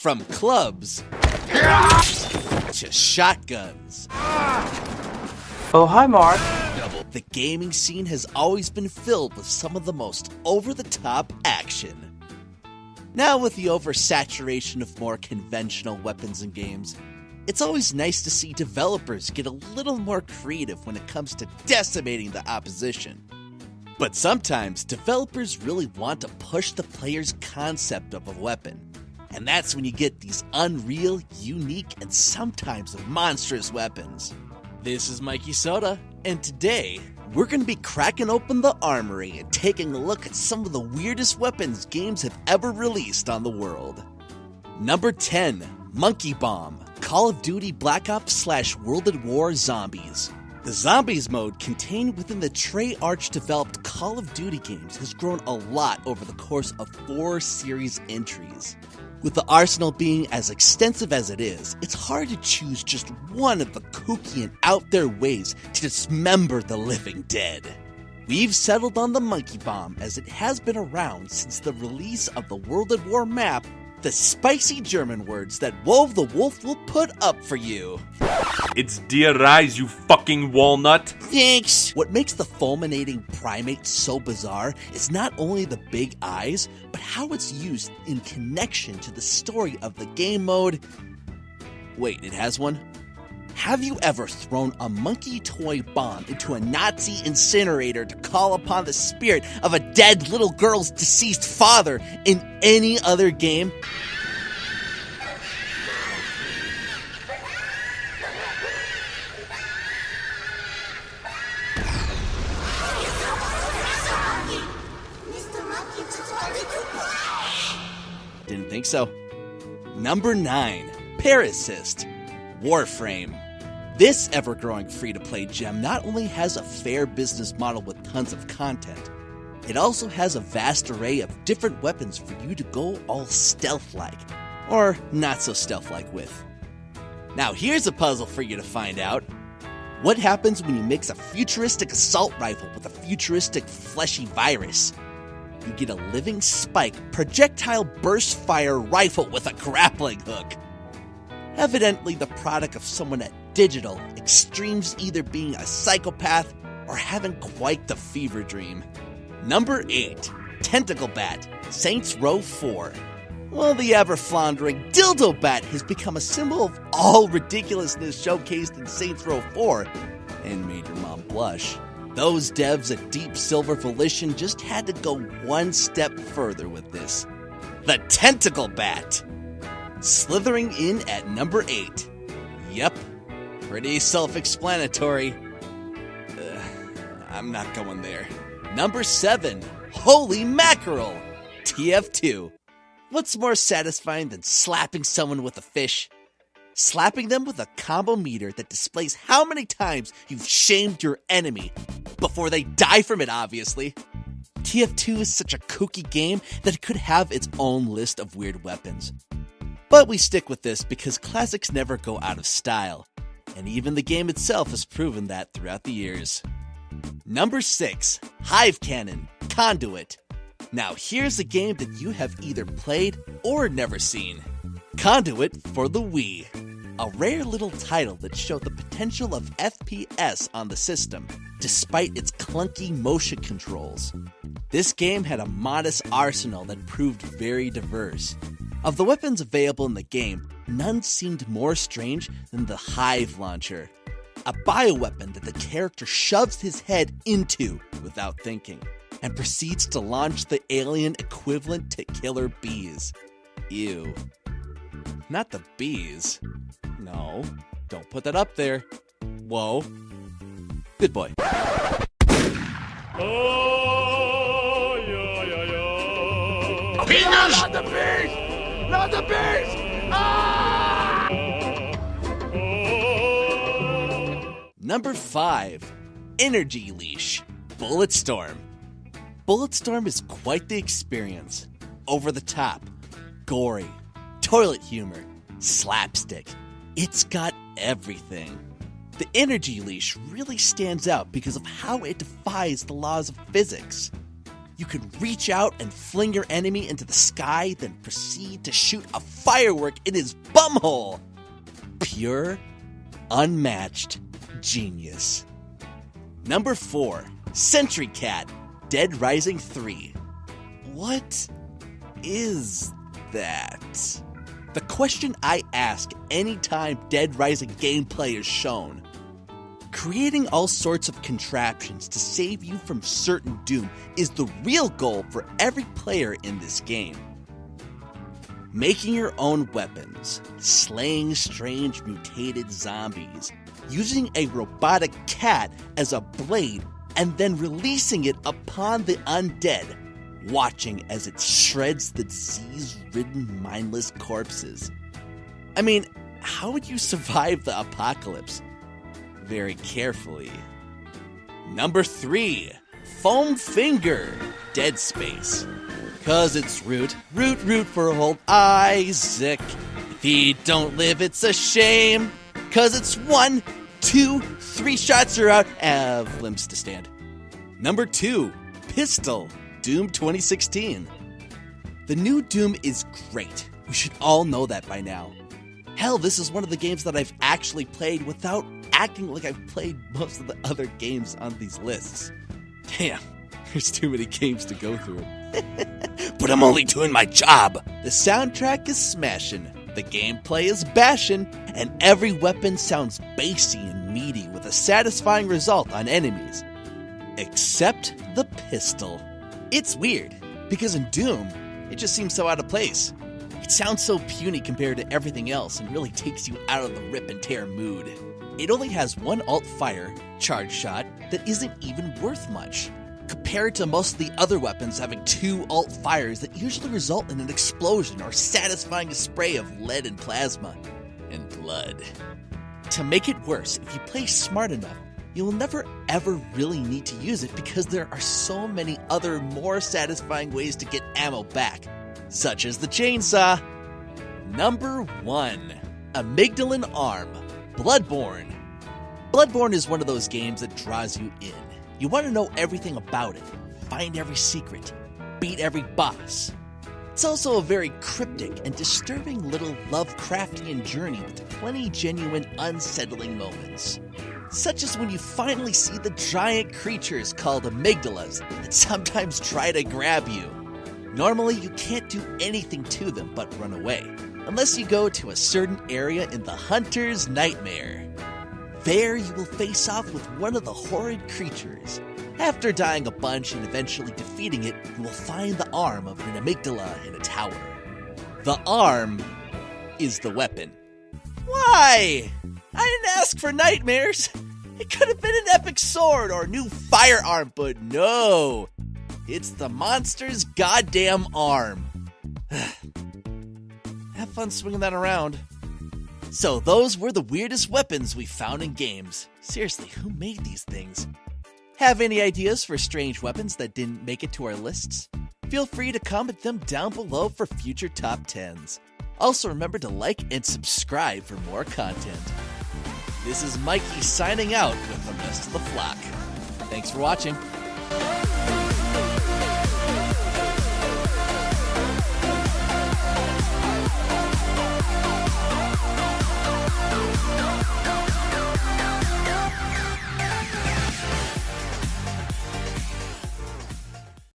From clubs to shotguns. Oh, hi, Mark. The gaming scene has always been filled with some of the most over-the-top action. Now, with the oversaturation of more conventional weapons in games, it's always nice to see developers get a little more creative when it comes to decimating the opposition. But sometimes, developers really want to push the player's concept of a weapon. And that's when you get these unreal, unique, and sometimes monstrous weapons. This is Mikey Soda, and today, we're going to be cracking open the armory and taking a look at some of the weirdest weapons games have ever released on the world. Number 10, Monkey Bomb, Call of Duty Black Ops / World at War Zombies. The Zombies mode contained within the Treyarch developed Call of Duty games has grown a lot over the course of 4 series entries. With the arsenal being as extensive as it is, it's hard to choose just one of the kooky and out there ways to dismember the living dead. We've settled on the Monkey Bomb as it has been around since the release of the World at War map, the spicy German words that Wolf the Wolf will put up for you. It's dear eyes, you fucking walnut. Thanks! What makes the fulminating primate so bizarre is not only the big eyes, but how it's used in connection to the story of the game mode. Wait, it has one? Have you ever thrown a monkey toy bomb into a Nazi incinerator to call upon the spirit of a dead little girl's deceased father in any other game? Didn't think so. Number 9, Parasist, Warframe. This ever-growing free-to-play gem not only has a fair business model with tons of content, it also has a vast array of different weapons for you to go all stealth-like, or not so stealth-like with. Now here's a puzzle for you to find out. What happens when you mix a futuristic assault rifle with a futuristic fleshy virus? You get a living spike projectile burst fire rifle with a grappling hook. Evidently the product of someone at Digital Extremes either being a psychopath or having quite the fever dream. Number 8, Tentacle Bat, Saints Row 4. Well, the ever-floundering Dildo Bat has become a symbol of all ridiculousness showcased in Saints Row 4 and made your mom blush. Those devs at Deep Silver Volition just had to go one step further with this. The Tentacle Bat! Slithering in at number 8. Yep, pretty self-explanatory. I'm not going there. Number 7, Holy Mackerel, TF2. What's more satisfying than slapping someone with a fish? Slapping them with a combo meter that displays how many times you've shamed your enemy, before they die from it, obviously. TF2 is such a kooky game that it could have its own list of weird weapons. But we stick with this because classics never go out of style, and even the game itself has proven that throughout the years. Number 6, Hive Cannon, Conduit. Now here's a game that you have either played or never seen. Conduit for the Wii. A rare little title that showed the potential of FPS on the system, despite its clunky motion controls. This game had a modest arsenal that proved very diverse. Of the weapons available in the game, none seemed more strange than the Hive Launcher, a bioweapon that the character shoves his head into without thinking, and proceeds to launch the alien equivalent to killer bees. Ew. Not the bees. No, don't put that up there. Whoa. Good boy. Oh, yeah, yeah, yeah. Penis! Not the bees! Not the bees! Ah! Number 5, Energy Leash, Bulletstorm. Bulletstorm is quite the experience. Over the top, gory, toilet humor, slapstick. It's got everything. The Energy Leash really stands out because of how it defies the laws of physics. You can reach out and fling your enemy into the sky, then proceed to shoot a firework in his bumhole. Pure, unmatched genius. Number 4, Sentry Cat, Dead Rising 3. What is that? The question I ask anytime Dead Rising gameplay is shown. Creating all sorts of contraptions to save you from certain doom is the real goal for every player in this game. Making your own weapons, slaying strange mutated zombies, using a robotic cat as a blade, and then releasing it upon the undead, watching as it shreds the disease-ridden mindless corpses. I mean, how would you survive the apocalypse? Very carefully. Number 3, Foam Finger, Dead Space. Cause it's root for old Isaac. If he don't live, it's a shame. Cause it's 1, 2, 3 shots are out. Limbs to stand. Number 2, Pistol, Doom 2016. The new Doom is great. We should all know that by now. Hell, this is one of the games that I've actually played without acting like I've played most of the other games on these lists. Damn, there's too many games to go through. But I'm only doing my job. The soundtrack is smashing, the gameplay is bashing, and every weapon sounds bassy and meaty with a satisfying result on enemies. Except the pistol. It's weird, because in Doom, it just seems so out of place. It sounds so puny compared to everything else and really takes you out of the rip and tear mood. It only has one alt fire, charge shot, that isn't even worth much, compared to most of the other weapons having 2 alt fires that usually result in an explosion or satisfying spray of lead and plasma and blood. To make it worse, if you play smart enough, you will never ever really need to use it because there are so many other more satisfying ways to get ammo back, such as the chainsaw. Number 1, Amygdalin Arm, Bloodborne. Bloodborne is one of those games that draws you in. You want to know everything about it, find every secret, beat every boss. It's also a very cryptic and disturbing little Lovecraftian journey with plenty genuine unsettling moments. Such as when you finally see the giant creatures called amygdalas that sometimes try to grab you. Normally, you can't do anything to them but run away, unless you go to a certain area in the Hunter's Nightmare. There, you will face off with one of the horrid creatures. After dying a bunch and eventually defeating it, you will find the arm of an amygdala in a tower. The arm is the weapon. Why? I didn't ask for nightmares. It could have been an epic sword or new firearm, but no. It's the monster's goddamn arm. Have fun swinging that around. So those were the weirdest weapons we found in games. Seriously, who made these things? Have any ideas for strange weapons that didn't make it to our lists? Feel free to comment them down below for future top 10s. Also remember to like and subscribe for more content. This is Mikey signing out with the rest of the flock. Thanks for watching.